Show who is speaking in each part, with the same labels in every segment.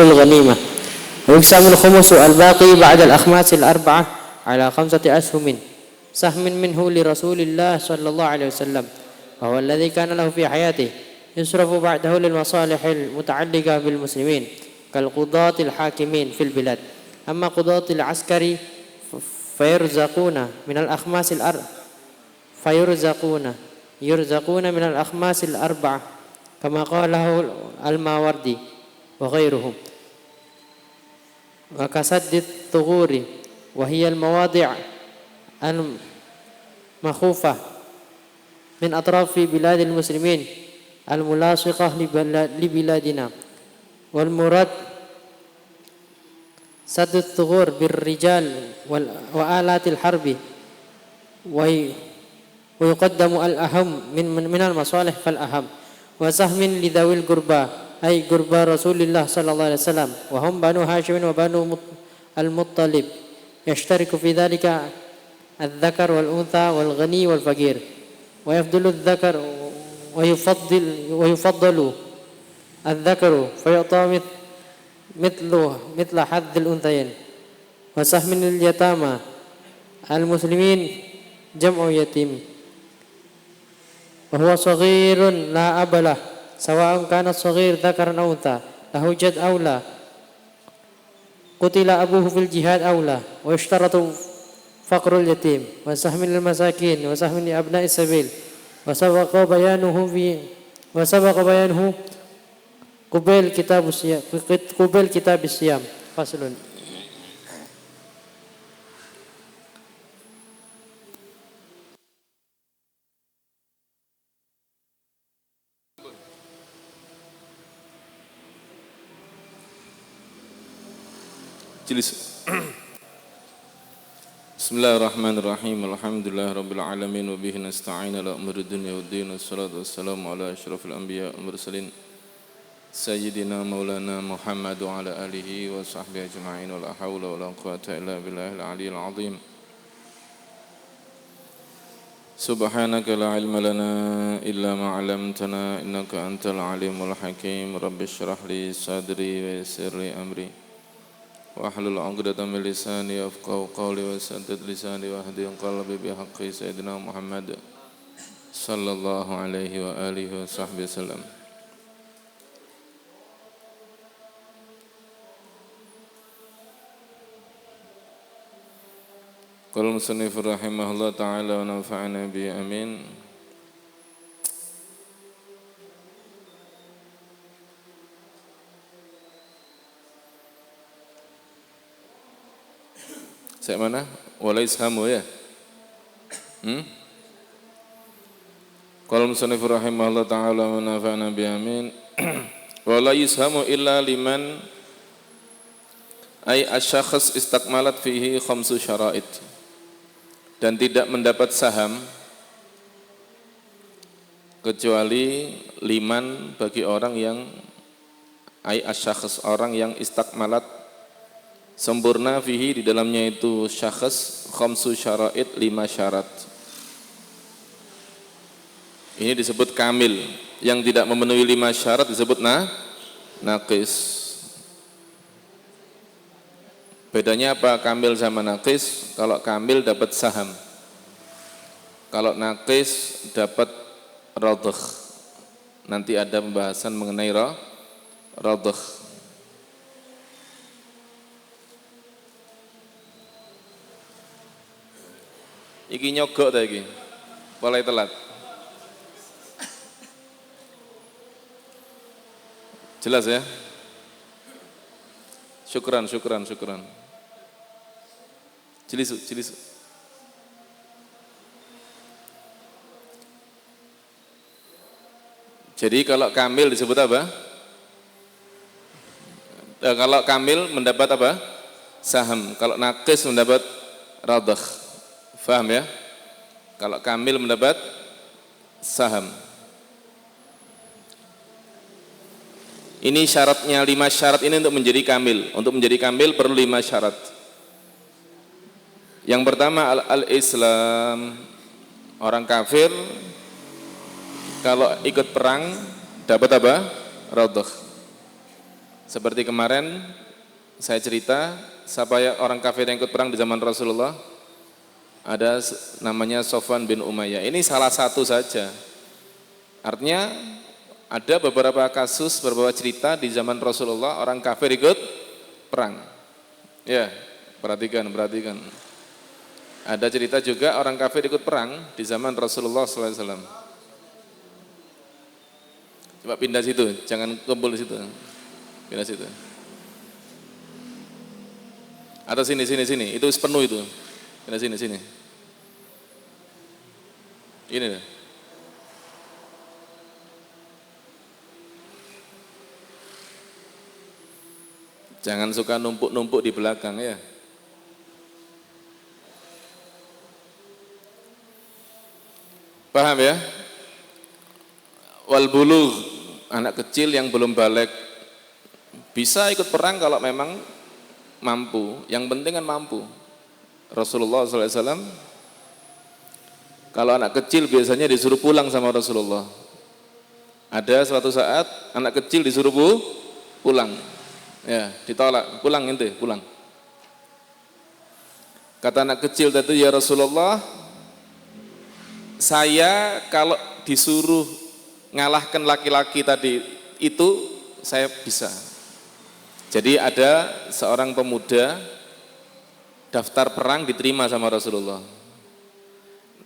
Speaker 1: الغنيمة. ويقسم الخمس الباقي بعد الأخماس الأربعة على 5 أسهم سهم منه لرسول الله صلى الله عليه وسلم، وهو الذي كان له في حياته، يصرف بعده للمصالح المتعلقة بالمسلمين كالقضاة الحاكمين في البلاد. أما قضاة العسكر فيرزقون من الأخماس الأربعة كما قاله الماوردي وغيرهم. وكسد الثغور وهي المواضع المخوفة من أطراف بلاد المسلمين الملاصقة لبلادنا. والمراد سد الثغور بالرجال وآلات الحرب، ويقدم الأهم من المصالح فالأهم. وسهم لذوي القربى أي قربى رسول الله صلى الله عليه وسلم، وهم بنو هاشم وبنو المطلب، يشترك في ذلك الذكر والأنثى والغني والفقير. ويفضل الذكر ويفضل الذكر فيعطى مثل حظ الأنثيين. وسهم لليتامى المسلمين جمع يتيم، وهو صغير لا أب له، سواء كان الصغير ذكرا أو أنثى، له جد أو لا، قتل أبوه في الجهاد أو لا. ويشترط فقر اليتيم. وسهم للمساكين وسهم لأبناء السبيل، وسبق بيانه قبيل كتاب الصيام. فصل.
Speaker 2: Bismillahirrahmanirrahim. Alhamdulillahirabbil alamin wa bihi nasta'in ala umuri dunya waddin. Wassalatu wassalamu ala asyrafil anbiya wal mursalin sayyidina maulana Muhammad wa ala alihi wa sahbihi ajma'in. Wa la haula wa la quwwata illa billahil aliyyil azim. Subhanaka la ilma lana illa ma 'allamtana innaka antal alimul hakim. Rabbi shrah li sadri wa yassir li amri wahlul 'uqdatam min lisani yafqahu qawli wasaddid lisani wahdi qalbi bihaqqi sayyidina Muhammad sallallahu alaihi wa alihi wa sahbihi wasallam. Qala musannif rahimahullah ta'ala wa nafa'ana bi amin. Saya mana? Wala ishamu ya? Qala musannif rahimahullah ta'ala wa nafa'ana bi amin. Wala ishamu illa liman ay asyakhs istakmalat fihi khamsu syara'id. Dan tidak mendapat saham kecuali liman bagi orang yang ay asyakhs, orang yang istakmalat sempurna fihi di dalamnya itu syakhs khamsu syara'id, 5 syarat. Ini disebut kamil. Yang tidak memenuhi 5 syarat disebut naqis. Bedanya apa kamil sama naqis? Kalau kamil dapat saham, kalau naqis dapat radh. Nanti ada pembahasan mengenai radh. Iki nyogok ta iki. Mulai telat. Jelas ya? Syukran. Jilisu. Jadi kalau kamil disebut apa? Kalau kamil mendapat apa? Saham. Kalau naqis mendapat radh. Faham ya? Kalau kamil mendapat saham. Ini syaratnya 5 syarat ini untuk menjadi kamil. Untuk menjadi kamil perlu 5 syarat. Yang pertama al-Islam. Orang kafir kalau ikut perang dapat apa? Radh. Seperti kemarin saya cerita, siapa ya orang kafir yang ikut perang di zaman Rasulullah? Ada namanya Sofwan bin Umayyah. Ini salah satu saja. Artinya ada beberapa kasus, beberapa cerita di zaman Rasulullah orang kafir ikut perang. Ya, perhatikan. Ada cerita juga orang kafir ikut perang di zaman Rasulullah SAW. Coba pindah situ, jangan kumpul di situ. Pindah situ. Atau sini, itu penuh itu. Pindah sini. Ini deh. Jangan suka numpuk-numpuk di belakang ya. Paham ya? Wal bulugh, anak kecil yang belum balik bisa ikut perang kalau memang mampu. Yang penting kan mampu. Rasulullah SAW, kalau anak kecil biasanya disuruh pulang sama Rasulullah. Ada suatu saat anak kecil disuruh pulang. Ya, ditolak, pulang ente, pulang. Kata anak kecil tadi, ya Rasulullah, saya kalau disuruh ngalahkan laki-laki tadi itu saya bisa. Jadi ada seorang pemuda daftar perang diterima sama Rasulullah.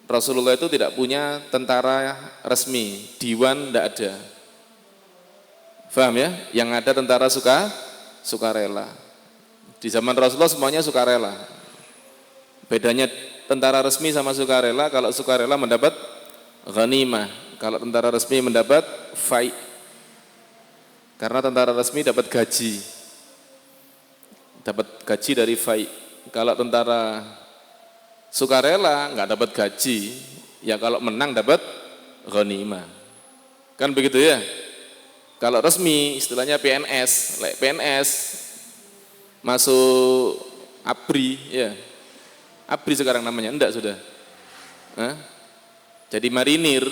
Speaker 2: Rasulullah itu tidak punya tentara resmi, diwan tidak ada. Paham ya? Yang ada tentara sukarela. Di zaman Rasulullah semuanya sukarela. Bedanya tentara resmi sama sukarela, kalau sukarela mendapat ghanimah, kalau tentara resmi mendapat fai. Karena tentara resmi dapat gaji. Dapat gaji dari fai. Kalau tentara sukarela nggak dapat gaji, ya kalau menang dapat ghanimah. Kan begitu ya? Kalau resmi istilahnya PNS, PNS masuk ABRI ya. ABRI sekarang namanya, enggak sudah. Jadi marinir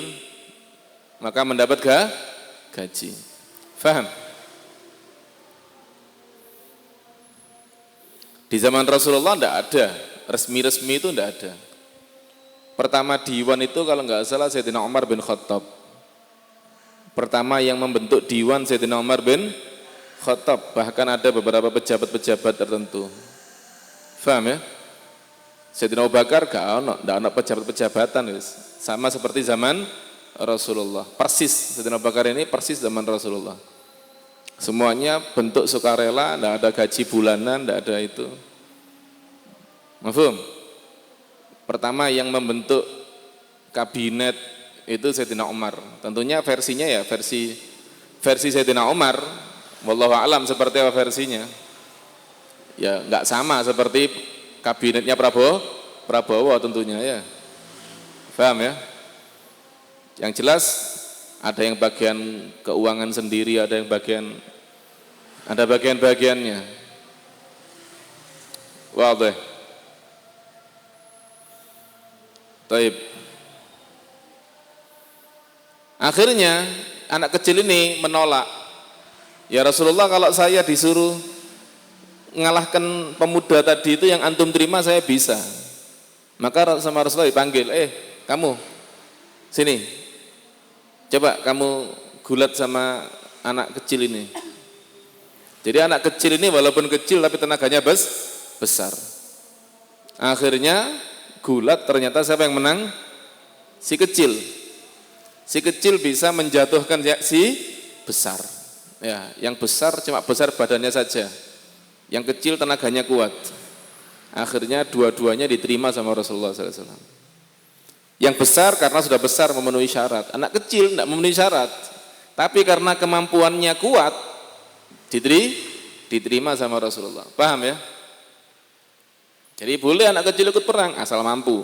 Speaker 2: maka mendapat gaji. Faham? Di zaman Rasulullah enggak ada, resmi-resmi itu enggak ada. Pertama diwan itu kalau enggak salah Sayyidina Umar bin Khattab. Pertama yang membentuk diwan Sayyidina Umar bin Khattab, bahkan ada beberapa pejabat-pejabat tertentu. Faham ya? Sayyidina Abu Bakar enggak ada pejabat-pejabatan, sama seperti zaman Rasulullah. Persis Sayyidina Abu Bakar ini persis zaman Rasulullah. Semuanya bentuk sukarela, enggak ada gaji bulanan, enggak ada itu. Mafhum? Pertama yang membentuk kabinet itu Sayyidina Umar. Tentunya versinya ya versi Sayyidina Umar. Wallahu a'lam seperti apa versinya. Ya enggak sama seperti kabinetnya Prabowo tentunya ya. Paham ya? Yang jelas ada yang bagian keuangan sendiri, ada bagian-bagiannya. Wadih. Taib. Akhirnya anak kecil ini menolak. Ya Rasulullah, kalau saya disuruh mengalahkan pemuda tadi itu yang antum terima saya bisa. Maka sama Rasulullah dipanggil, kamu sini, coba kamu gulat sama anak kecil ini. Jadi anak kecil ini walaupun kecil tapi tenaganya besar. Akhirnya gulat, ternyata siapa yang menang? Si kecil. Si kecil bisa menjatuhkan si besar. Ya, yang besar cuma besar badannya saja. Yang kecil tenaganya kuat. Akhirnya dua-duanya diterima sama Rasulullah SAW. Yang besar karena sudah besar memenuhi syarat. Anak kecil tidak memenuhi syarat. Tapi karena kemampuannya kuat, diterima sama Rasulullah. Paham ya? Jadi boleh anak kecil ikut perang asal mampu.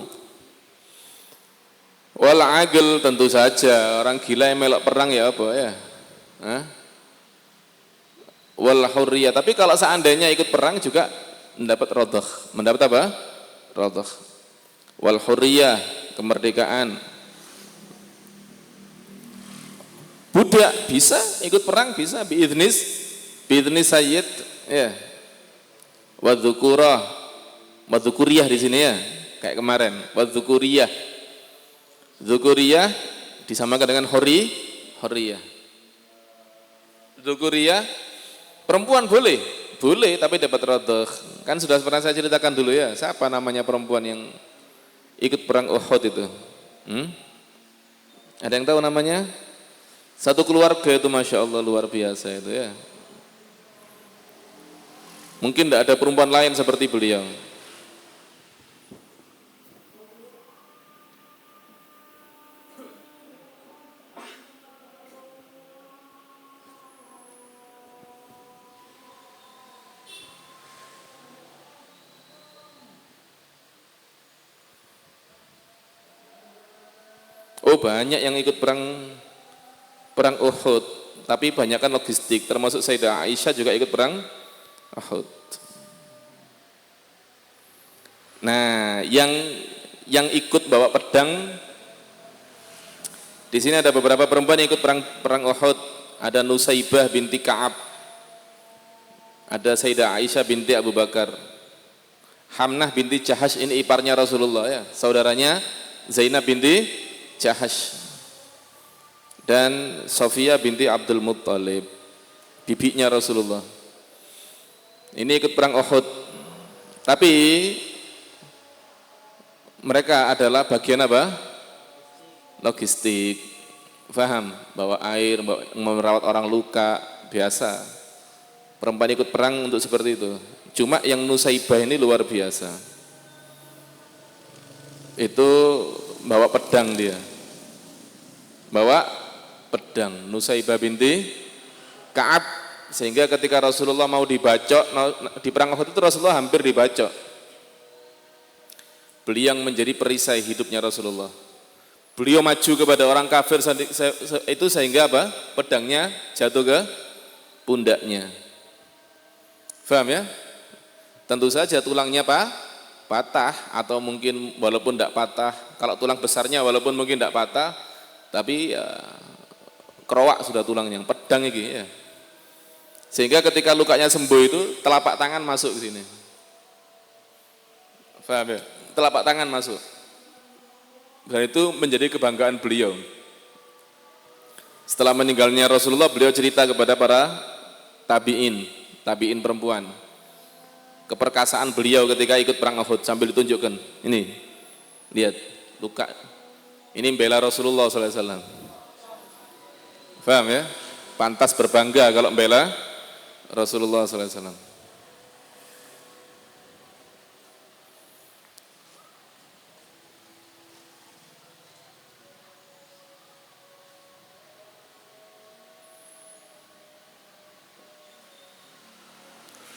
Speaker 2: Wal agil tentu saja, orang gila yang melok perang ya apa ya? Wal hurriyah, tapi kalau seandainya ikut perang juga mendapat rodh. Mendapat apa? Rodh. Wal hurriyah, kemerdekaan. Budak bisa ikut perang, bisa biiznis Bidni Sayyid ya. Wadzukurah. Wadzukuriyah di sini ya. Kayak kemarin. Wadzukuriyah. Dzukuriyah disamakan dengan horiyah. Dzukuriyah perempuan boleh, tapi dapat radhah. Kan sudah pernah saya ceritakan dulu ya. Siapa namanya perempuan yang ikut perang Uhud itu? Ada yang tahu namanya? Satu keluarga itu Masya Allah luar biasa itu ya. Mungkin tidak ada perempuan lain seperti beliau. Oh banyak yang ikut perang Uhud, tapi banyak kan logistik, termasuk Sayyidah Aisyah juga ikut perang Uhud. Nah, yang ikut bawa pedang di sini ada beberapa perempuan yang ikut perang Uhud. Ada Nusaibah binti Ka'ab, ada Sayyidah Aisyah binti Abu Bakar, Hamnah binti Jahash, ini iparnya Rasulullah ya, saudaranya Zainab binti Jahash, dan Sofia binti Abdul Muttalib, bibinya Rasulullah. Ini ikut perang Uhud, tapi mereka adalah bagian apa? Logistik, paham? Bawa air, merawat orang luka, biasa. Perempuan ikut perang untuk seperti itu. Cuma yang Nusaibah ini luar biasa. Itu bawa pedang dia. Bawa pedang, Nusaibah binti Ka'ab, sehingga ketika Rasulullah mau dibacok di perang Uhud itu Rasulullah hampir dibacok. Beliau yang menjadi perisai hidupnya Rasulullah. Beliau maju kepada orang kafir itu sehingga apa? Pedangnya jatuh ke pundaknya. Paham ya? Tentu saja tulangnya patah, atau mungkin walaupun tidak patah, kalau tulang besarnya walaupun mungkin tidak patah, tapi ya, kerowak sudah tulangnya, pedang ini ya. Sehingga ketika lukanya sembuh itu telapak tangan masuk ke sini. Paham ya? Telapak tangan masuk. Dan itu menjadi kebanggaan beliau. Setelah meninggalnya Rasulullah, beliau cerita kepada para tabi'in perempuan, keperkasaan beliau ketika ikut perang Uhud, sambil ditunjukkan. Ini, lihat, luka. Ini membela Rasulullah SAW. Paham ya? Pantas berbangga kalau membela Rasulullah SAW.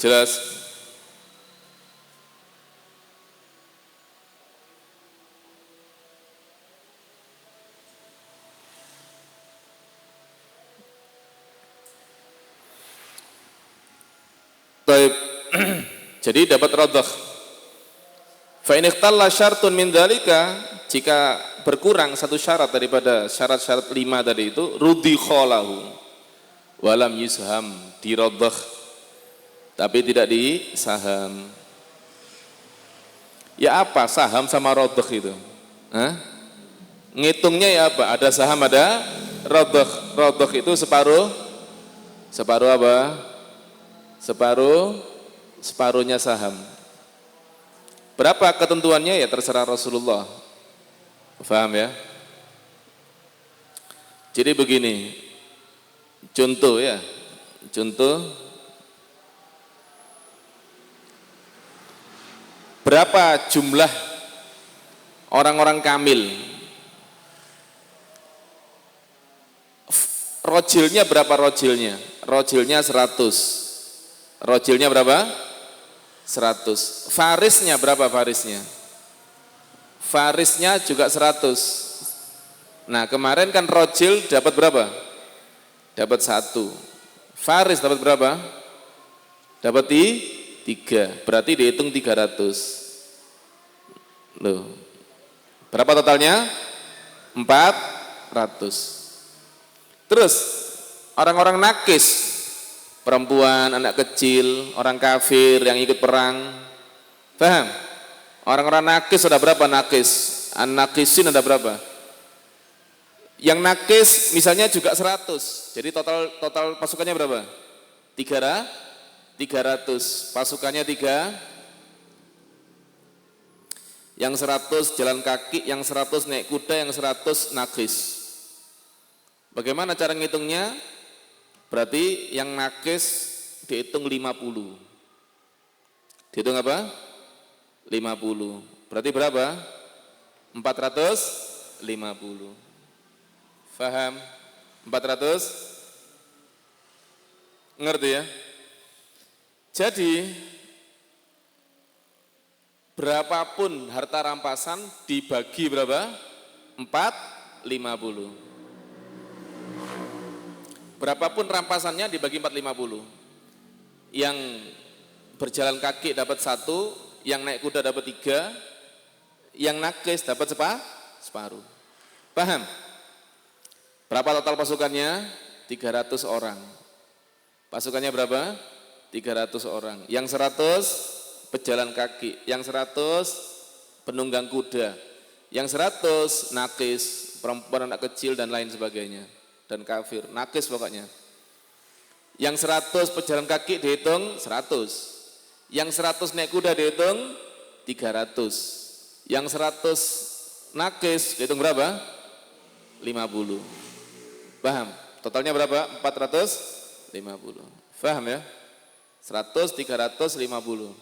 Speaker 2: Jelas? Baik. Jadi dapat radhah. Fa in ikhtalla syartun min dzalika, jika berkurang satu syarat daripada syarat-syarat 5 tadi itu, rudi kholahu walam yusham, diradhah tapi tidak disaham. Ya apa saham sama radhah itu? Ngitungnya ya apa? Ada saham, ada radhah. Radhah itu separuh apa? Separuhnya saham. Berapa ketentuannya ya terserah Rasulullah. Paham ya? Jadi begini, contoh ya, berapa jumlah orang-orang kamil? Rojilnya berapa rojilnya? Rojilnya 100. Rojilnya berapa? 100. Farisnya berapa farisnya? Farisnya juga 100. Nah kemarin kan rojil dapat berapa? Dapat 1. Faris dapat berapa? Dapat 3. Berarti dihitung 300. Loh. Berapa totalnya? 400. Terus orang-orang nakis perempuan, anak kecil, orang kafir yang ikut perang. Paham? Orang-orang nakis ada berapa nakis? An-nakisin ada berapa? Yang nakis misalnya juga 100. Jadi total pasukannya berapa? 300. Pasukannya 3. Yang 100 jalan kaki, yang 100 naik kuda, yang 100 nakis. Bagaimana cara ngitungnya? Berarti yang nakis dihitung 50. Dihitung apa? 50. Berarti berapa? 450. Faham? 400? Ngerti ya? Jadi berapapun harta rampasan dibagi berapa? 450. Berapapun rampasannya dibagi 450. Yang berjalan kaki dapat 1, yang naik kuda dapat 3, yang nakis dapat separuh. Paham? Berapa total pasukannya? 300 orang. Pasukannya berapa? 300 orang. Yang 100 pejalan kaki, yang 100 penunggang kuda, yang 100 nakis, perempuan, anak kecil dan lain sebagainya, dan kafir, nakis pokoknya. Yang 100 pejalan kaki dihitung 100. Yang 100 naik kuda dihitung 300. Yang 100 nakis dihitung berapa? 50. Paham? Totalnya berapa? 450. Paham ya? 100, 350.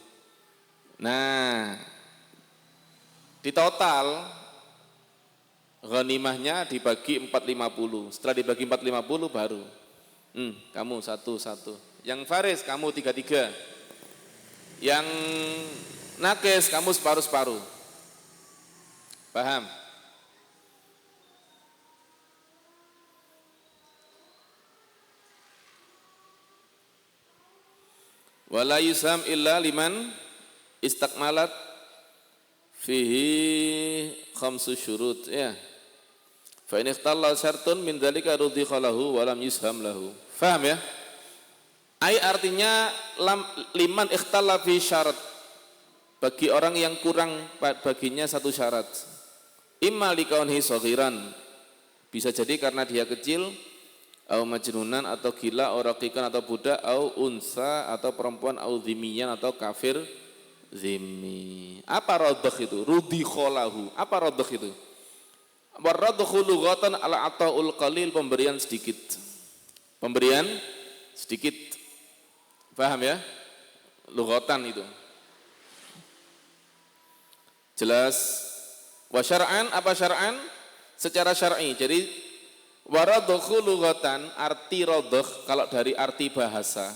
Speaker 2: Nah, di total ghanimahnya dibagi 450. Setelah dibagi 450 baru kamu satu-satu. Yang Faris kamu 3-3. Yang nakis kamu separuh-separuh. Paham? Wala yusam illa liman istakmalat fihi khamsu syurut ya. Fa in ikhtalla syartun min dzalika rudhiqa lahu wa lam yusham lahu. Faham ya? Ai artinya liman ikhtalla fi syarat. Bagi orang yang kurang baginya satu syarat. Imma likaunhi saghiran. Bisa jadi karena dia kecil, au majnunan atau gila, au raqiqan atau budak, au unsa atau perempuan, au dhimiyan atau kafir zimmi. Apa radhakh itu? Rudhiqa lahu. Apa radhakh itu? Waradhu lughatan ala ataul qalil, pemberian sedikit. Pemberian sedikit. Paham ya? Lughatan itu. Jelas. Wa syar'an, apa syar'an? Secara syar'i. Jadi waradhu lughatan, arti radhakh kalau dari arti bahasa.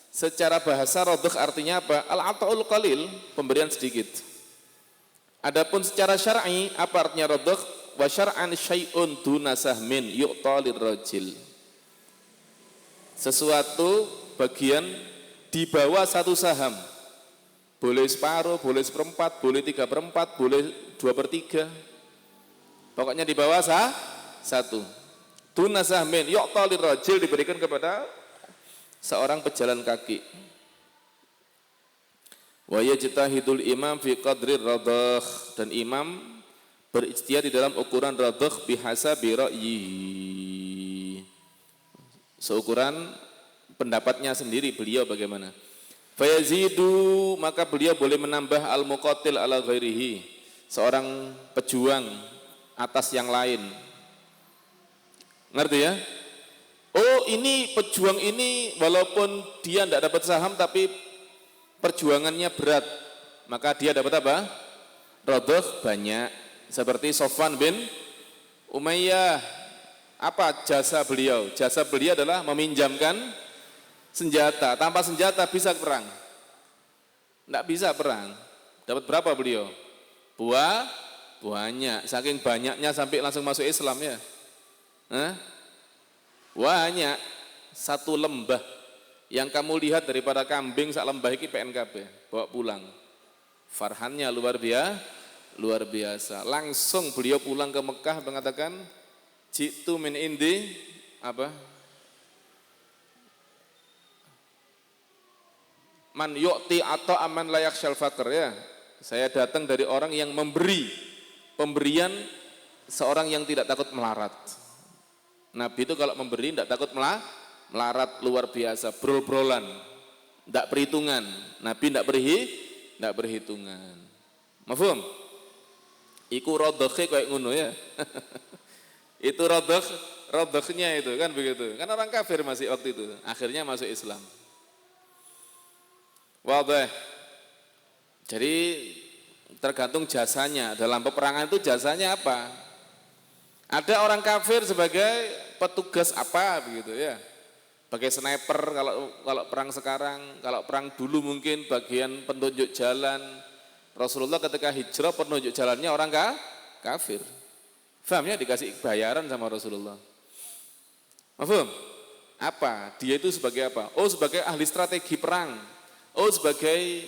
Speaker 2: Secara bahasa radhakh artinya apa? Al ataul qalil, pemberian sedikit. Adapun secara syar'i apa artinya radhakh? Wa syar'an syai'un duna sahmin yu'ta lirrajil. Sesuatu bagian di bawah satu saham. Boleh separuh, boleh seperempat, boleh 3/4, boleh 2/3. Pokoknya di bawah satu. Duna sahmin yu'ta lirrajil, diberikan kepada seorang pejalan kaki. Wa yajtahidul imam fi qadri radhakh, dan imam berijtihad di dalam ukuran radhakh bihasabi ra'yihi, seukuran pendapatnya sendiri beliau bagaimana. Fayazidu, maka beliau boleh menambah al-muqatil ala ghairihi, seorang pejuang atas yang lain. Ngerti ya? Oh, ini pejuang ini walaupun dia tidak dapat saham tapi perjuangannya berat, maka dia dapat apa? Radhakh banyak. Seperti Sofwan bin Umayyah. Apa jasa beliau? Jasa beliau adalah meminjamkan senjata. Tanpa senjata bisa perang? Tidak bisa perang. Dapat berapa beliau? Banyak. Saking banyaknya sampai langsung masuk Islam ya. Banyak. Satu lembah yang kamu lihat daripada kambing sak lembah iki PNKB bawa pulang. Farhannya luar biasa. Langsung beliau pulang ke Mekah mengatakan, jitu min indi apa? Man yu'ti atau aman layak syalfakir ya. Saya datang dari orang yang memberi pemberian seorang yang tidak takut melarat. Nabi itu kalau memberi tidak takut melarat luar biasa, brol-brolan, tidak perhitungan. Nabi tidak berhitungan. Mafhum? Iku rodoknya kayak ngono ya. Itu rodoknya itu kan begitu. Kan orang kafir masih waktu itu. Akhirnya masuk Islam. Wadah. Jadi tergantung jasanya. Dalam peperangan itu jasanya apa? Ada orang kafir sebagai petugas apa begitu ya. Sebagai sniper kalau perang sekarang, kalau perang dulu mungkin bagian penunjuk jalan. Rasulullah ketika hijrah penunjuk jalannya orang kafir. Fahamnya dikasih bayaran sama Rasulullah. Paham? Apa? Dia itu sebagai apa? Oh, sebagai ahli strategi perang. Oh, sebagai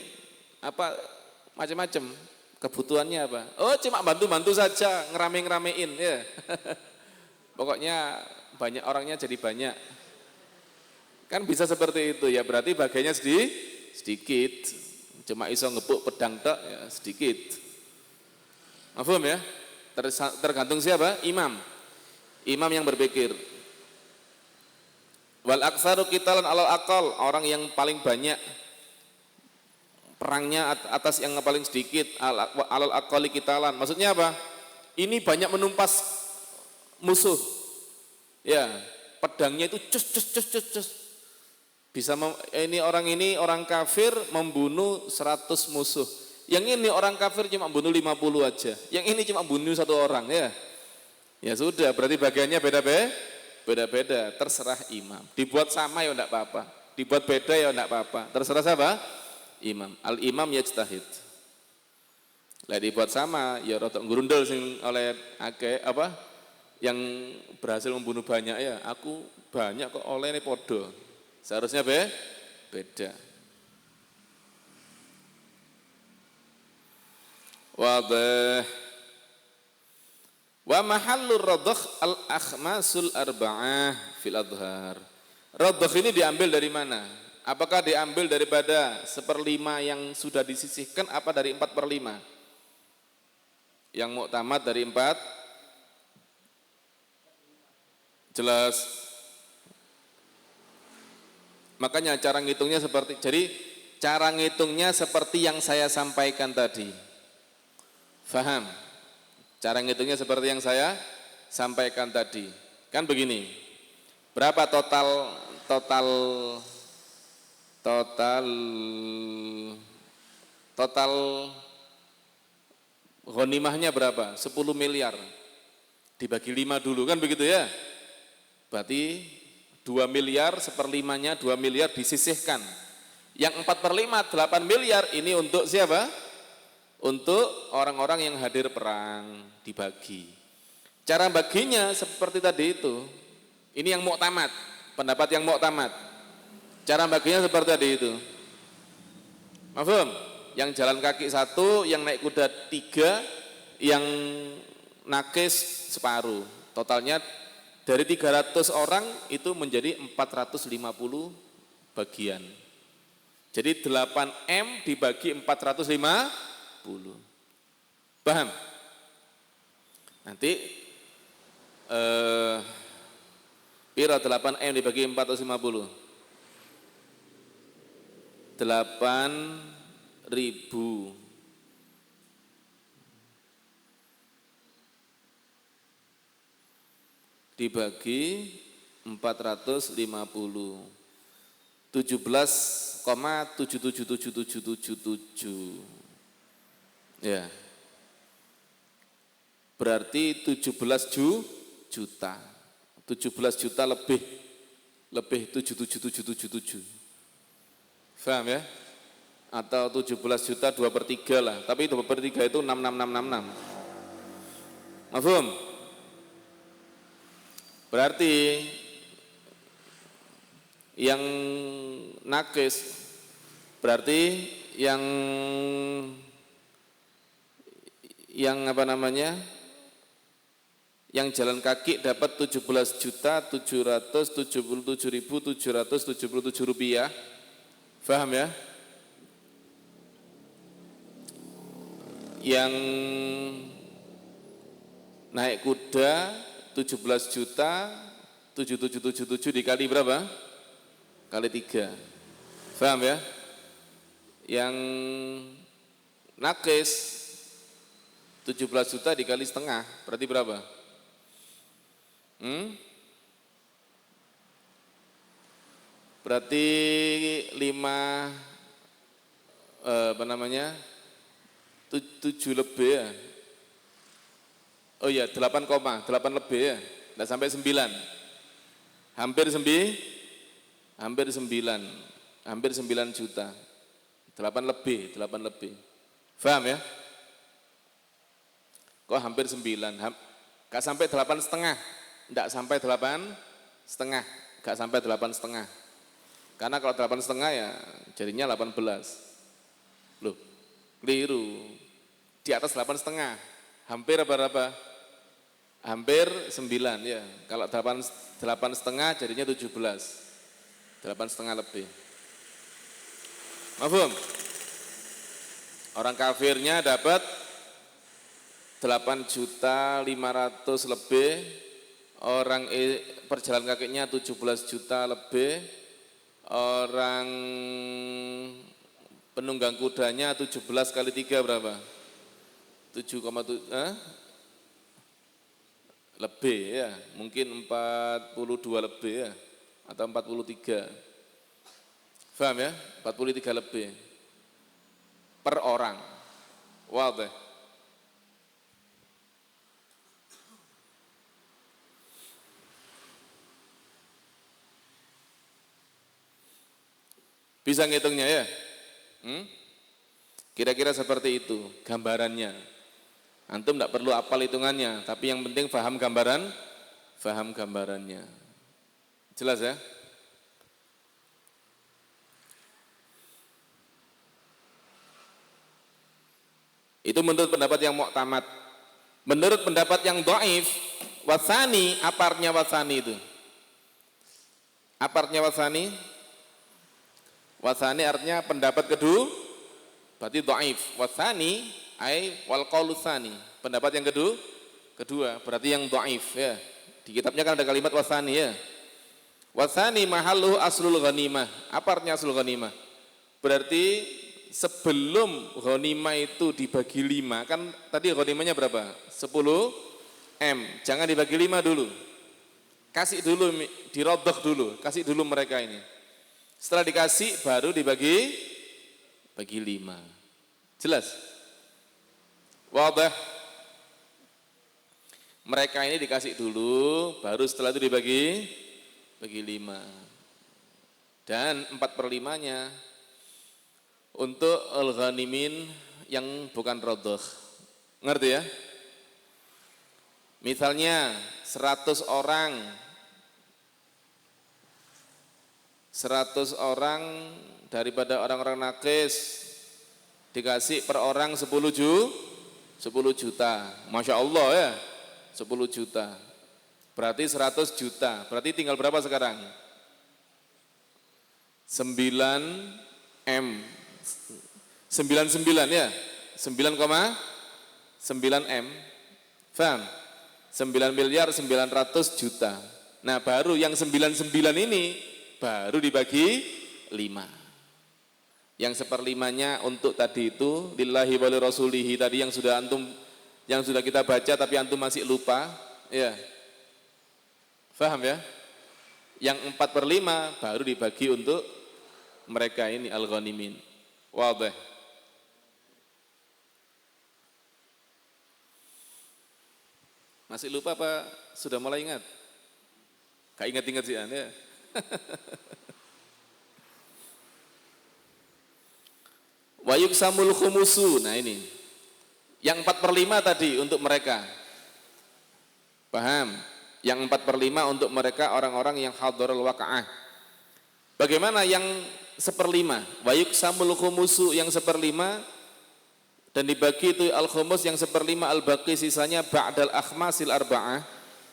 Speaker 2: apa? Macam-macam. Kebutuhannya apa? Oh, cuma bantu-bantu saja, ngerame-ngeramein ya. Pokoknya banyak orangnya jadi banyak. Kan bisa seperti itu ya, berarti bagiannya sedikit. Cuma iso ngepuk pedang tok ya sedikit. Paham ya? Tergantung siapa? Imam yang berpikir. Wal aktsaru qitalan alal aqal, orang yang paling banyak perangnya atas yang paling sedikit, alal aqali qitalan. Maksudnya apa? Ini banyak menumpas musuh. Ya, pedangnya itu cus. Bisa ini orang kafir membunuh 100 musuh. Yang ini orang kafir cuma bunuh 50 aja. Yang ini cuma bunuh 1 orang ya. Ya sudah, berarti bagiannya beda-beda, terserah imam. Dibuat sama ya enggak apa-apa. Dibuat beda ya enggak apa-apa. Terserah siapa? Imam. Al-imam yajtahid. Lah dibuat sama ya rada ngrundel sing oleh yang berhasil membunuh banyak ya. Aku banyak kok oleh ini podo. Seharusnya beda. Wadah. Wa mahallur radakh al-akhmasul arba'ah fil adhar. Radakh ini diambil dari mana? Apakah diambil daripada 1/5 yang sudah disisihkan apa dari 4/5? Yang muktamad dari 4? Jelas. Makanya cara ngitungnya seperti yang saya sampaikan tadi. Faham? Cara ngitungnya seperti yang saya sampaikan tadi. Kan begini. Berapa total ghanimahnya berapa? 10 miliar. Dibagi 5 dulu kan begitu ya. Berarti 2 miliar, 1/5-nya 2 miliar disisihkan. Yang 4/5, 8 miliar ini untuk siapa? Untuk orang-orang yang hadir perang dibagi. Cara baginya seperti tadi itu. Ini yang muktamad, pendapat yang muktamad. Cara baginya seperti tadi itu. Mafhum? Yang jalan kaki 1, yang naik kuda 3, yang nakis separuh. Totalnya dari 300 orang itu menjadi 450 bagian. Jadi 8M dibagi 450. Paham? Nanti pira 8M dibagi 450? 8.000 dibagi 450 17,777777 ya, berarti 17 juta 17 juta lebih 77777. Paham ya? Atau 17 juta 2/3 lah. Tapi 2/3 itu 66666. Mafhum? Berarti yang nakis, berarti yang apa namanya? Yang jalan kaki dapat 17.777.777 rupiah. Paham ya? yang naik kuda 17 juta 7777 dikali berapa? Kali 3. Paham ya? Yang nakis 17 juta dikali setengah berarti berapa? Berarti 7 lebih ya. Oh iya, 8 lebih ya. Enggak sampai 9. Hampir 9 juta. 8 lebih. Paham ya? Kok hampir 9? Enggak sampai 8 setengah. Enggak sampai 8 setengah. Enggak sampai 8 setengah. Karena kalau 8 setengah ya jadinya 18. Loh, keliru. Di atas 8 setengah. Hampir berapa? Hampir 9 ya. Kalau 8 setengah jadinya 17. 8 setengah lebih. Mafhum? Orang kafirnya dapat 8.500.000 lebih, orang perjalanan kakinya 17 juta lebih, orang penunggang kudanya 17 kali 3 berapa? 7,7 lebih ya, mungkin 42 lebih ya, atau 43. Paham ya? 43 lebih per orang. Wadah. Bisa ngitungnya ya? Kira-kira seperti itu gambarannya. Antum tidak perlu hafal hitungannya, tapi yang penting paham gambarannya. Jelas ya? Itu menurut pendapat yang mu'tamad. Menurut pendapat yang dhaif, wasani, apa artinya wasani itu? Apa artinya wasani? Wasani artinya pendapat kedua, berarti dhaif. Wasani ai wal qaulu tsani. Pendapat yang kedua berarti yang dhaif ya. Di kitabnya kan ada kalimat wasani ya. Wasani mahalluhu aslul ghanimah. Apa artinya aslul ghanimah? Berarti sebelum ghanimah itu dibagi 5, kan tadi ghanimahnya berapa? 10 M. Jangan dibagi 5 dulu. Kasih dulu, dirodok dulu, kasih dulu mereka ini. Setelah dikasih baru bagi 5. Jelas? Wadah. Mereka ini dikasih dulu, baru setelah itu bagi 5. Dan 4/5-nya untuk al-ghanimin yang bukan rodoh. Ngerti ya? Misalnya 100 orang daripada orang-orang nakis dikasih per orang 10 juta. Masya Allah ya, 10 juta. Berarti 100 juta. Berarti tinggal berapa sekarang? 9 M. 99 ya. 9,9 M. Paham? 9.900.000.000. Nah, baru yang 99 ini baru dibagi 5. Yang 1/5-nya untuk tadi itu lillahi wa rasulihi tadi yang sudah kita baca tapi antum masih lupa, ya. Paham ya? Yang 4/5 baru dibagi untuk mereka ini al-ghanimin. Wadah. Masih lupa apa sudah mulai ingat? Gak ingat-ingat sih Anda. Wa yuksamul khumusu. Nah ini. Yang 4/5 tadi untuk mereka. Paham? Yang 4/5 untuk mereka orang-orang yang hadarul waqa'ah. Bagaimana yang 1/5? Wa yuksamul khumusu yang 1/5 dan dibagi itu al-khumus yang 1/5 al-baqi sisanya ba'dal akhmasil arba'ah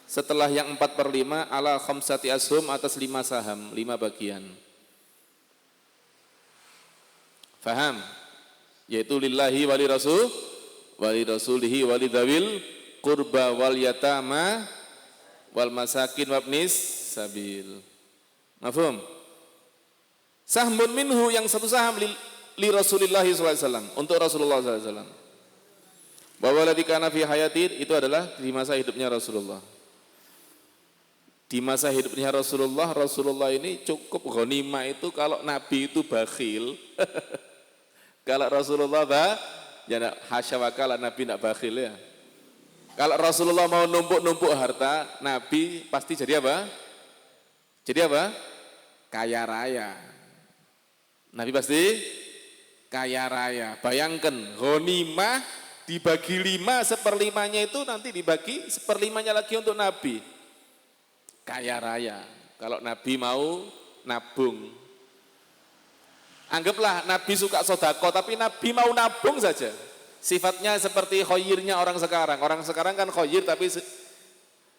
Speaker 2: setelah yang 4/5 ala khamsati ashum atas 5 saham, 5 bagian. Faham? Yaitu lillahi wali rasulihi walidawil qurba wal yatama wal masakin wabnis sabil. Mafhum? Sahmun minhu, yang satu saham li Rasulillah SAW, untuk Rasulullah SAW. Bahwa ladzi kana fi hayati, itu adalah di masa hidupnya Rasulullah. Di masa hidupnya Rasulullah, Rasulullah ini cukup ghanimah itu kalau Nabi itu bakhil. Kalau Rasulullah ya hasya wa kala, Nabi tidak bakhil ya. Kalau Rasulullah mau numpuk-numpuk harta, Nabi pasti jadi apa? Jadi apa? Kaya raya. Nabi pasti kaya raya. Bayangkan, ghanimah dibagi 5, seperlimanya itu nanti dibagi seperlimanya lagi untuk Nabi. Kaya raya. Kalau Nabi mau nabung. Anggaplah Nabi suka sodako, tapi Nabi mau nabung saja. Sifatnya seperti khoyirnya orang sekarang. Orang sekarang kan khoyir, tapi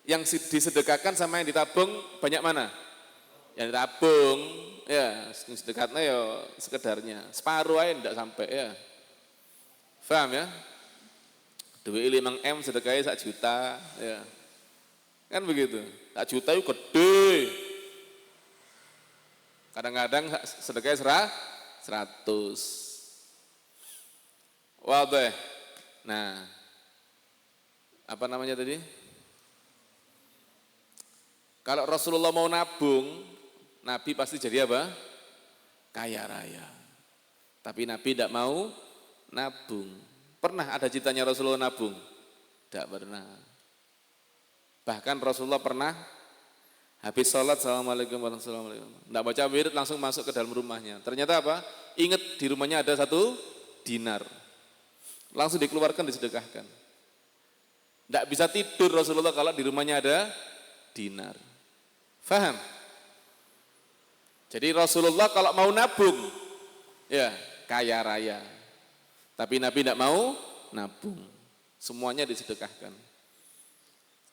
Speaker 2: yang disedekahkan sama yang ditabung banyak mana? Yang ditabung, ya sedekatnya ya sekedarnya. Separuh aja tidak sampai ya. Paham ya? Duit 5 M sedekahnya 1 juta ya. Kan begitu. 1 juta itu gede. Kadang-kadang sedekahnya 100. Wadah. Nah, apa namanya tadi? Kalau Rasulullah mau nabung, Nabi pasti jadi apa? Kaya raya. Tapi Nabi tidak mau nabung. Pernah ada ceritanya Rasulullah nabung? Tidak pernah. Bahkan Rasulullah pernah habis sholat, assalamualaikum warahmatullahi wabarakatuh, tidak baca wirid, langsung masuk ke dalam rumahnya. Ternyata apa? Ingat di rumahnya ada 1 dinar. Langsung dikeluarkan, disedekahkan. Tidak bisa tidur Rasulullah kalau di rumahnya ada dinar. Faham? Jadi Rasulullah kalau mau nabung, ya kaya raya. Tapi Nabi tidak mau nabung. Semuanya disedekahkan.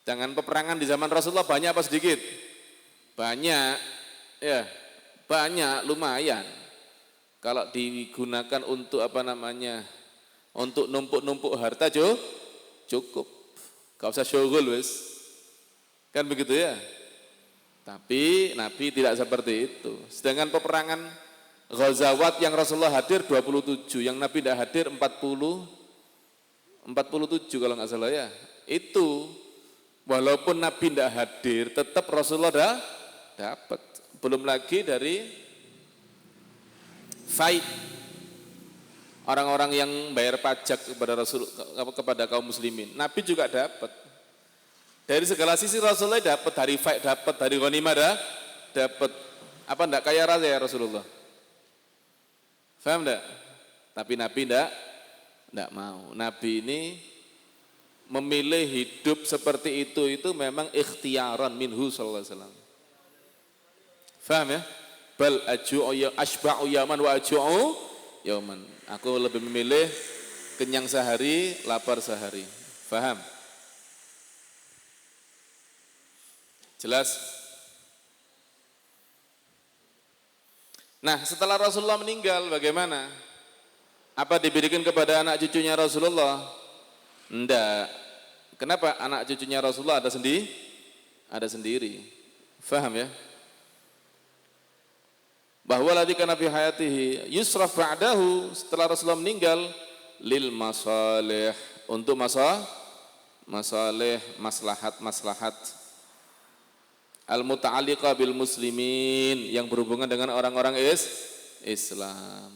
Speaker 2: Jangan peperangan di zaman Rasulullah banyak apa sedikit? Banyak, ya banyak, lumayan. Kalau digunakan untuk apa namanya, untuk numpuk-numpuk harta cukup. Gak usah syughul wis. Kan begitu ya. Tapi Nabi tidak seperti itu. Sedangkan peperangan Ghazawat yang Rasulullah hadir 27, yang Nabi tidak hadir 47 kalau nggak salah ya. Itu walaupun Nabi tidak hadir, tetap Rasulullah dapat. Belum lagi dari fight orang-orang yang bayar pajak kepada kaum muslimin, Nabi juga dapat. Dari segala sisi Rasulullah dapat, dari fight dapat, dari ghanimah dapat. Apa enggak kaya raya ya Rasulullah? Paham enggak? Tapi Nabi enggak mau. Nabi ini memilih hidup seperti itu memang ikhtiaran minhu sallallahu alaihi wasallam. Paham ya? Bal asba'u yaman wa aju'u yauman. Aku lebih memilih kenyang sehari, lapar sehari. Paham? Jelas? Nah, setelah Rasulullah meninggal bagaimana? Apa diberikan kepada anak cucunya Rasulullah? Enggak. Kenapa? Anak cucunya Rasulullah ada sendiri. Paham ya? Bahwa ladzi kana fi hayatihi yusraf ba'dahu, setelah Rasulullah meninggal, lil masalih, untuk masalih, maslahat al muta'alliqah bil muslimin, yang berhubungan dengan orang-orang Islam.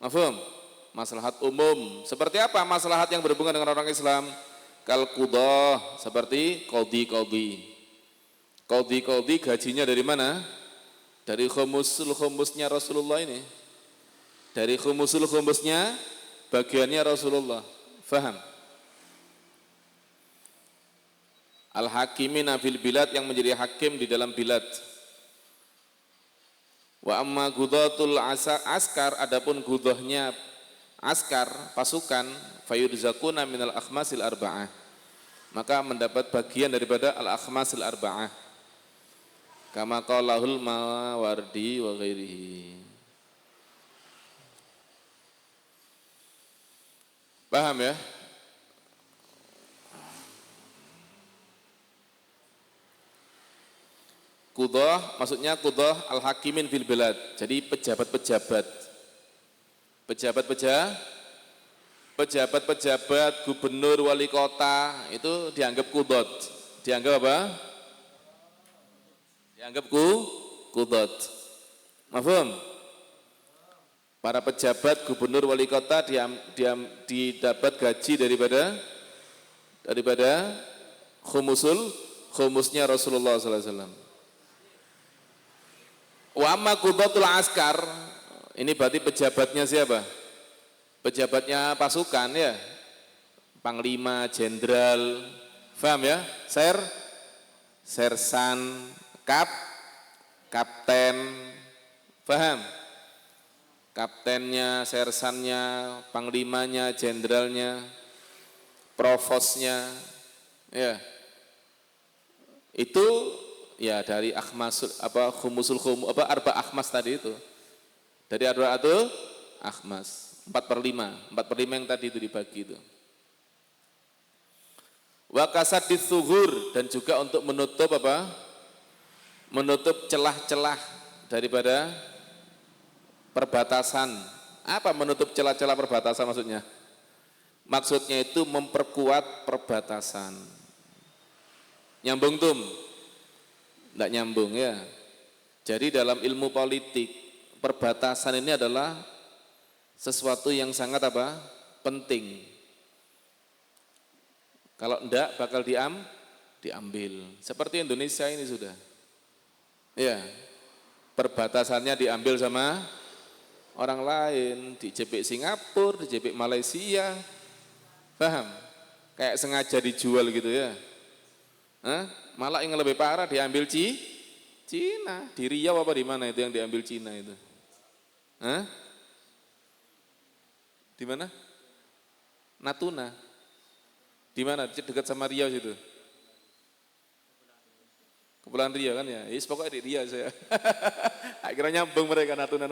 Speaker 2: Mafhum? Maslahat umum. Seperti apa maslahat yang berhubungan dengan orang Islam? Kal qudah, seperti qadhi. Qadhi gajinya dari mana? Dari khumusnya Rasulullah ini. Dari khumusnya bagiannya Rasulullah. Faham? Al-hakimina fil bilad, yang menjadi hakim di dalam bilad. Wa amma gudatul askar, adapun gudahnya askar, pasukan, fayurzakuna minal akhmasil arba'ah, maka mendapat bagian daripada al-akhmasil arba'ah. Kama qalahul Mawardi wa ghairihi. Paham ya? Qudah maksudnya qudah al-hakimin fil bilad. Jadi pejabat-pejabat gubernur, wali kota itu dianggap qudot. Dianggap apa? Dianggap qudot. Mafhum? Para pejabat gubernur, wali kota didapat gaji daripada khumusnya Rasulullah sallallahu alaihi wasallam. Wa amma qudatul askar, ini berarti pejabatnya siapa? Pejabatnya pasukan ya. Panglima, jenderal. Paham ya? Sersan, kapten. Paham? Kaptennya, sersannya, panglimanya, jenderalnya, provosnya. Ya. Itu ya dari arba akhmas tadi itu. Dari arba'atu akhmas 4/5 yang tadi itu dibagi itu. Wa kasadis sughur, dan juga untuk menutup apa? Menutup celah-celah daripada perbatasan. Apa menutup celah-celah perbatasan maksudnya? Maksudnya itu memperkuat perbatasan. Nyambung tum? Tidak nyambung ya. Jadi dalam ilmu politik perbatasan ini adalah sesuatu yang sangat apa? Penting. Kalau enggak bakal diambil. Seperti Indonesia ini sudah. Ya. Perbatasannya diambil sama orang lain, dijepit Singapura, dijepit Malaysia. Paham? Kayak sengaja dijual gitu ya. Malah yang lebih parah diambil Cina, di Riau apa di mana itu yang diambil Cina itu? Di mana? Natuna. Di mana? Dekat sama Riau situ. Kepulauan Riau kan ya. Pokoknya di Riau saya. Akhirnya nyambung mereka Natuna.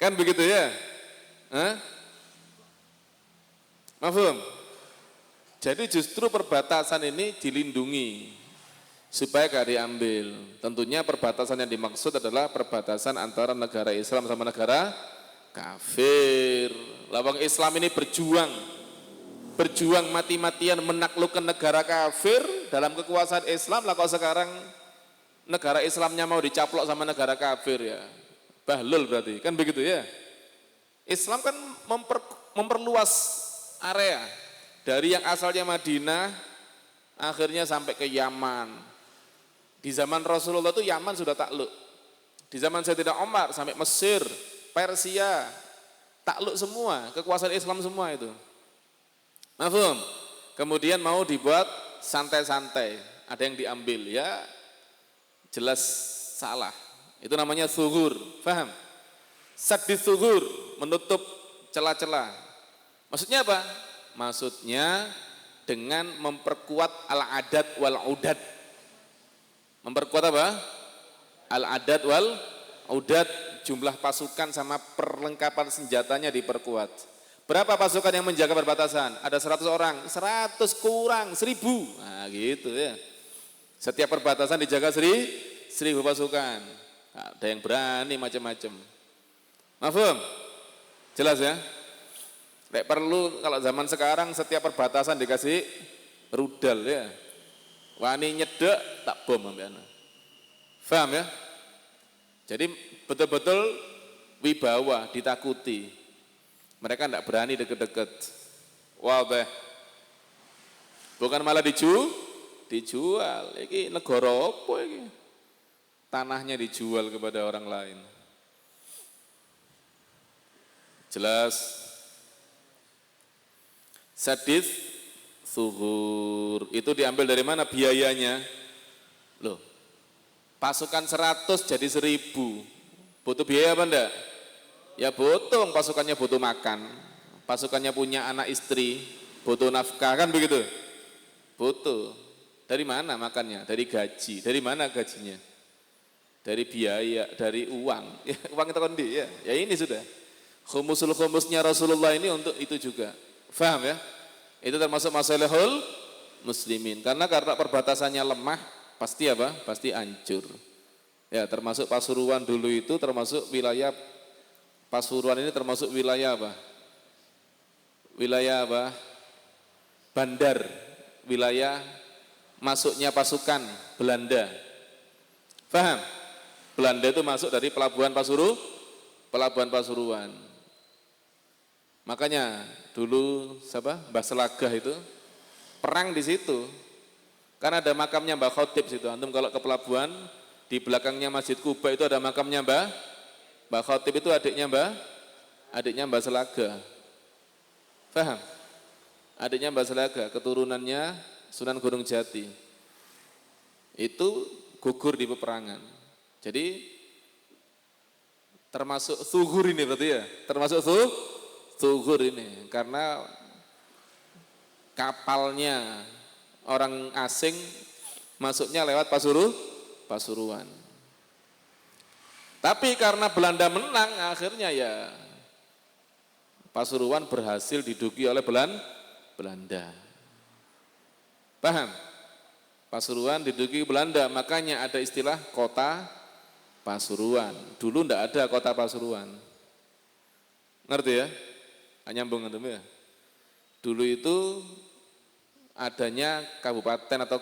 Speaker 2: Kan begitu ya? Mafhum? Jadi justru perbatasan ini dilindungi supaya gak diambil. Tentunya perbatasan yang dimaksud adalah perbatasan antara negara Islam sama negara kafir. Lawang Islam ini berjuang mati-matian menaklukkan negara kafir dalam kekuasaan Islam. Lah kok sekarang negara Islamnya mau dicaplok sama negara kafir ya? Bahlul berarti, kan begitu ya? Islam kan memperluas area dari yang asalnya Madinah akhirnya sampai ke Yaman. Di zaman Rasulullah itu Yaman sudah takluk. Di zaman Sayyidina Umar sampai Mesir, Persia, takluk semua, kekuasaan Islam semua itu. Mafhum? Kemudian mau dibuat santai-santai, ada yang diambil ya jelas salah. Itu namanya sughur, paham? Saddis sughur, menutup celah-celah. Maksudnya apa? Maksudnya dengan memperkuat al-adat wal-udad. Memperkuat apa? Al-adat wal-udad, jumlah pasukan sama perlengkapan senjatanya diperkuat. Berapa pasukan yang menjaga perbatasan? Ada 100 orang, 100 kurang 1000. Nah gitu ya. Setiap perbatasan dijaga 1000 pasukan. Ada yang berani macam-macam. Mafhum? Jelas ya? Nek perlu kalau zaman sekarang setiap perbatasan dikasih rudal ya. Wani nyedek tak bom sampean. Paham ya? Jadi betul-betul wibawa, ditakuti. Mereka tidak berani deket-deket. Wabah. Bukan malah dijual. Iki negara apa iki? Tanahnya dijual kepada orang lain. Jelas. Sadis sughur itu diambil dari mana biayanya? Loh, pasukan 100 jadi 1000, butuh biaya apa enggak? Ya butuh, pasukannya butuh makan, pasukannya punya anak istri, butuh nafkah, kan begitu? Butuh. Dari mana makannya? Dari gaji. Dari mana gajinya? Dari biaya, dari uang. Ya, uang itu kondi ya. Ya ini sudah. Khumusnya Rasulullah ini untuk itu juga. Faham ya? Itu termasuk masalahul muslimin. Karena perbatasannya lemah, pasti apa? Pasti hancur. Ya, termasuk Pasuruan dulu itu termasuk wilayah Pasuruan ini termasuk wilayah apa? Wilayah apa? Bandar, wilayah masuknya pasukan Belanda. Faham? Belanda itu masuk dari pelabuhan Pasuruan. Makanya dulu Mbah Selagah itu perang di situ. Karena ada makamnya Mbah Khotib situ. Antum kalau ke pelabuhan di belakangnya Masjid Kuba itu ada makamnya Mbah Khotib, itu adiknya Mbah Selagah. Faham? Adiknya Mbah Selagah, keturunannya Sunan Gunung Jati. Itu gugur di peperangan. Jadi termasuk Thughur ini berarti ya. Termasuk Thughur ini karena kapalnya orang asing masuknya lewat Pasuruan. Tapi karena Belanda menang, akhirnya ya Pasuruan berhasil diduduki oleh Belanda. Paham? Pasuruan diduduki Belanda, makanya ada istilah kota Pasuruan. Dulu ndak ada kota Pasuruan. Ngerti ya? Nyambung antum ya? Dulu itu adanya kabupaten atau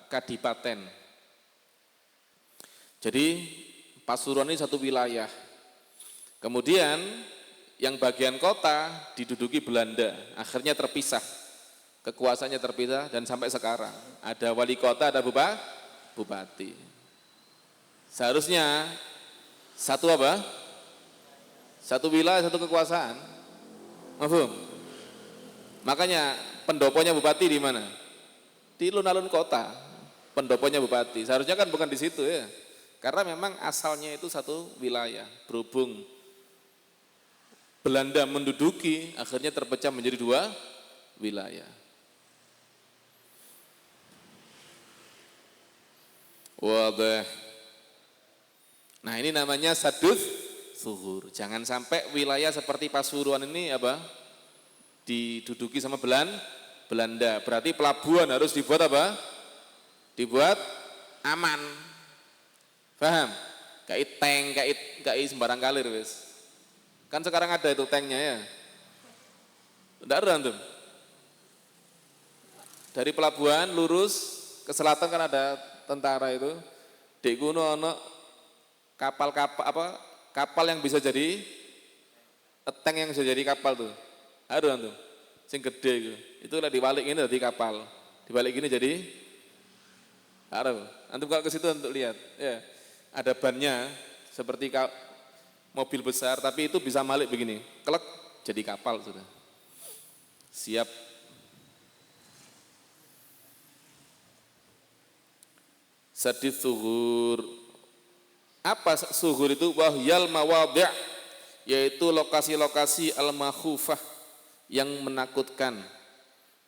Speaker 2: kadipaten. Jadi Pasuruan ini satu wilayah. Kemudian yang bagian kota diduduki Belanda, akhirnya terpisah. Kekuasaannya terpisah dan sampai sekarang ada wali kota, ada bupati. Seharusnya satu apa? Satu wilayah, satu kekuasaan. Mafhum? Makanya pendoponya bupati di mana? Di alun-alun kota. Pendoponya bupati. Seharusnya kan bukan di situ ya. Karena memang asalnya itu satu wilayah. Berhubung Belanda menduduki, akhirnya terpecah menjadi dua wilayah. Wadah. Nah ini namanya sadus Thughur. Jangan sampai wilayah seperti Pasuruan ini apa? Diduduki sama Belanda. Berarti pelabuhan harus dibuat apa? Dibuat aman. Paham? Kayak tank, kayak sembarang kalir wis. Kan sekarang ada itu tanknya ya. Tidak ada antum. Dari pelabuhan lurus ke selatan kan ada tentara itu. Di gunung ono kapal yang bisa jadi tank yang bisa jadi kapal tuh. Ada antum. Sing gede itu. Itulah dibalik ini jadi kapal. Dibalik ini jadi ada. Antum kalau ke situ untuk lihat ya. Ada bannya seperti mobil besar, tapi itu bisa balik begini, kelek jadi kapal sudah. Siap. Sadis Thughur. Apa Thughur itu? Wahyal mawadhi', yaitu lokasi-lokasi al-makhufah yang menakutkan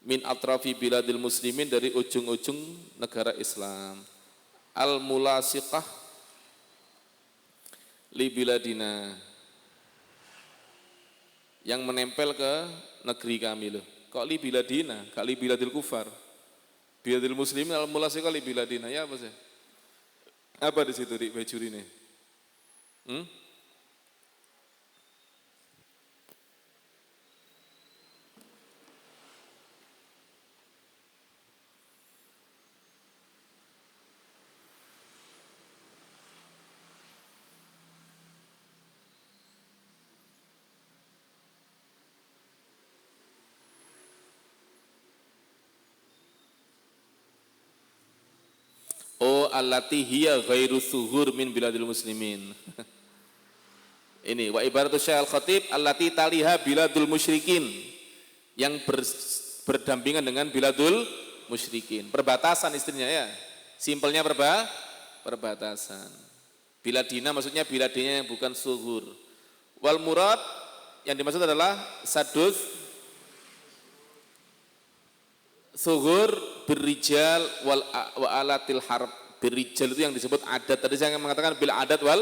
Speaker 2: min atrafi biladil muslimin, dari ujung-ujung negara Islam. Al-mulasiqah li biladina, yang menempel ke negeri kami loh. Kok li biladina, kok li biladil kufar. Biladil muslimin al-mulasiqah li biladina, ya apa sih? Apa di situ di bajuri ini? Allati hiya ghairu thughur min biladil muslimin. Ini wa ibaratu Syekh Al-Khatib allati taliha biladul musyrikin, yang berdampingan dengan biladul musyrikin. Perbatasan istrinya ya. Simpelnya perbatasan. Biladina maksudnya biladina yang bukan thughur. Wal murad yang dimaksud adalah sadus thughur birrijal wa alatil harb. Birrijal itu yang disebut adat. Tadi saya mengatakan bil adat wal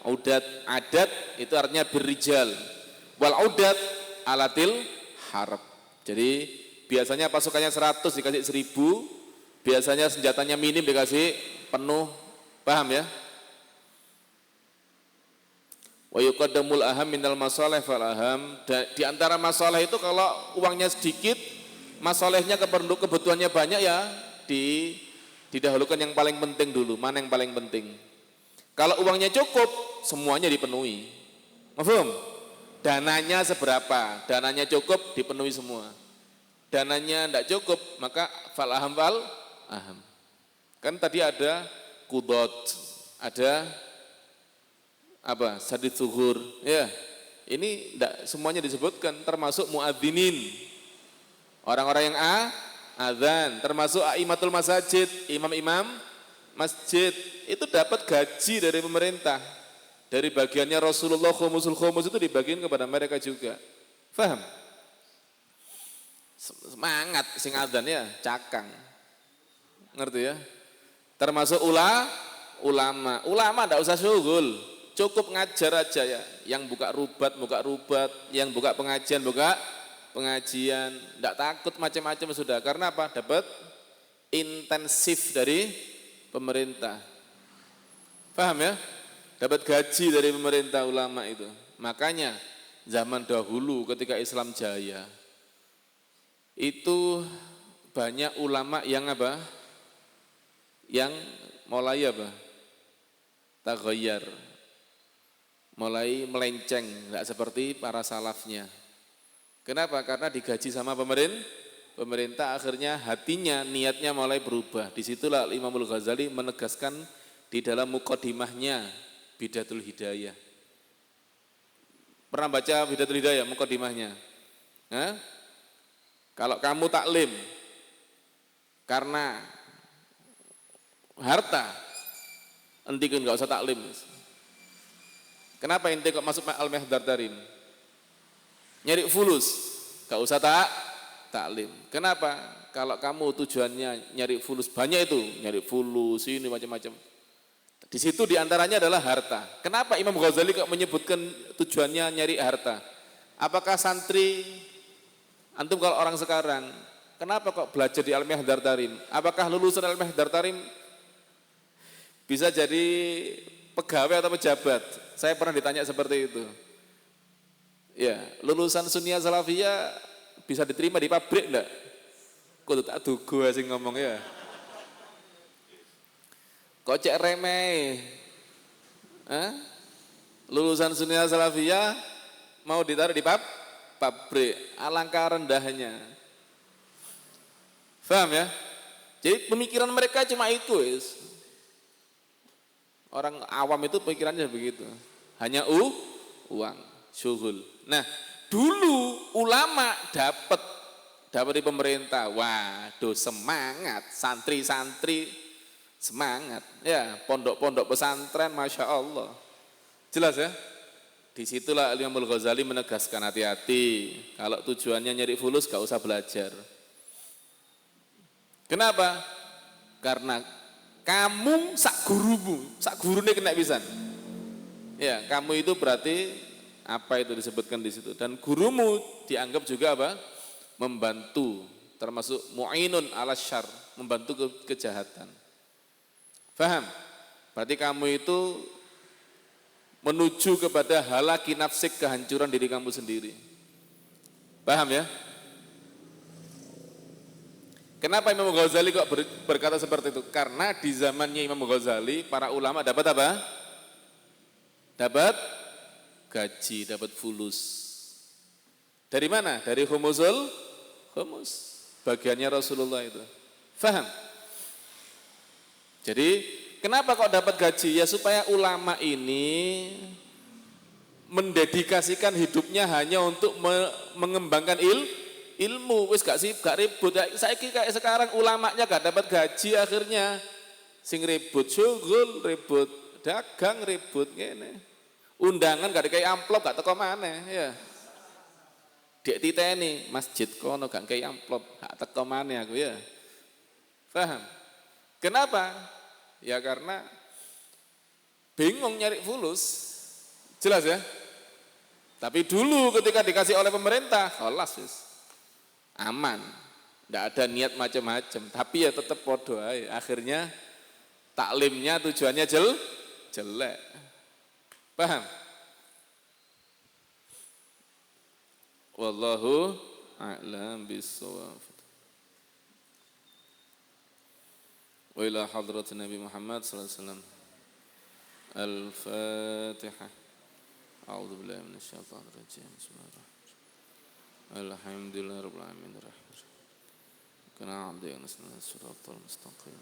Speaker 2: udat. Adat itu artinya birrijal. Wal udat alatil harb. Jadi biasanya pasukannya 100 dikasih 1000, biasanya senjatanya minim dikasih penuh. Paham ya? Wa yuqaddamul aham minal masalih fal aham. Di antara masalah itu kalau uangnya sedikit, masalahnya kebutuhannya banyak ya didahulukan yang paling penting dulu. Mana yang paling penting? Kalau uangnya cukup, semuanya dipenuhi. Mafhum? Dananya seberapa? Dananya cukup, dipenuhi semua. Dananya tidak cukup, maka fal aham. Kan tadi ada kudot, ada apa? Sadid zuhur. Ya. Ini tidak semuanya disebutkan, termasuk muadzinin. Orang-orang yang azan, termasuk aimatul masajid, imam-imam masjid, itu dapat gaji dari pemerintah. Dari bagiannya Rasulullah khumusul khumus itu dibagiin kepada mereka juga. Faham? Semangat sing adzan ya, cakang. Ngerti ya? Termasuk ulama. Ulama enggak usah syughul, cukup ngajar aja ya. Yang buka rubat, yang buka pengajian, enggak takut macam-macam sudah. Karena apa? Dapat intensif dari pemerintah. Paham ya? Dapat gaji dari pemerintah ulama itu. Makanya zaman dahulu ketika Islam jaya itu banyak ulama yang apa? Yang mulai apa? Taghayyar. Mulai melenceng, enggak seperti para salafnya. Kenapa? Karena digaji sama pemerintah akhirnya hatinya, niatnya mulai berubah. Disitulah Imam Al-Ghazali menegaskan di dalam muqaddimahnya Bidatul Hidayah. Pernah baca Bidatul Hidayah muqaddimahnya? Kalau kamu taklim karena harta, enti kan enggak usah taklim. Kenapa ente kok masuk al-Mihdar Darim? Nyari fulus, enggak usah taklim. Kenapa? Kalau kamu tujuannya nyari fulus, banyak itu, nyari fulus ini macam-macam. Di situ diantaranya adalah harta. Kenapa Imam Ghazali kok menyebutkan tujuannya nyari harta? Apakah santri, antum kalau orang sekarang, kenapa kok belajar di Al-Mihdar Darim? Apakah lulusan Al-Mihdar Darim bisa jadi pegawai atau pejabat? Saya pernah ditanya seperti itu. Ya, lulusan Sunniyah Salafiyah bisa diterima di pabrik enggak? Kok tak duga sing ngomong ya. Kok cek remeh? Lulusan Sunniyah Salafiyah mau ditaruh di pabrik, alangkah rendahnya. Paham ya? Jadi pemikiran mereka cuma itu, orang awam itu pemikirannya begitu. Hanya uang, syughul. Nah, dulu ulama dapat di pemerintah. Waduh, semangat, santri-santri semangat, ya pondok-pondok pesantren, masya Allah, jelas ya. Disitulah Imam Al-Ghazali menegaskan hati-hati, kalau tujuannya nyari fulus gak usah belajar. Kenapa? Karena kamu sak gurune kena pisan. Ya, kamu itu berarti apa itu disebutkan di situ. Dan gurumu dianggap juga apa? Membantu, termasuk mu'inun ala syarr, membantu kejahatan. Faham? Berarti kamu itu menuju kepada halaki nafsik, kehancuran diri kamu sendiri. Paham ya? Kenapa Imam Ghazali kok berkata seperti itu? Karena di zamannya Imam Ghazali para ulama dapat apa? Dapat gaji, dapat fulus. Dari mana? Dari khumus. Bagiannya Rasulullah itu. Faham? Jadi kenapa kok dapat gaji? Ya supaya ulama ini mendedikasikan hidupnya hanya untuk mengembangkan ilmu. Wis gak ribut. Saiki kayak sekarang ulamanya gak dapat gaji akhirnya sing ribut syughul, ribut dagang, ribut ngene. Undangan gak dikai amplop gak teko maneh ya. Dek titeni masjid kono gak kei amplop gak teko maneh aku ya. Paham? Kenapa? Ya karena bingung nyari fulus. Jelas ya? Tapi dulu ketika dikasih oleh pemerintah, khalas wis. Aman. Tidak ada niat macam-macam, tapi ya tetap podo aja. Akhirnya taklimnya tujuannya jelek. Paham? Wallahu a'lam bissawab. Wa ila hadrat Nabi Muhammad sallallahu alaihi wasallam. Al-Fatihah. A'udzu billahi minasyaitonir rajim. Bismillahirrahmanirrahim. Alhamdulillahirabbil alamin arrahmanirrahim. Kana 'abdu ya nasna siratal mustaqim.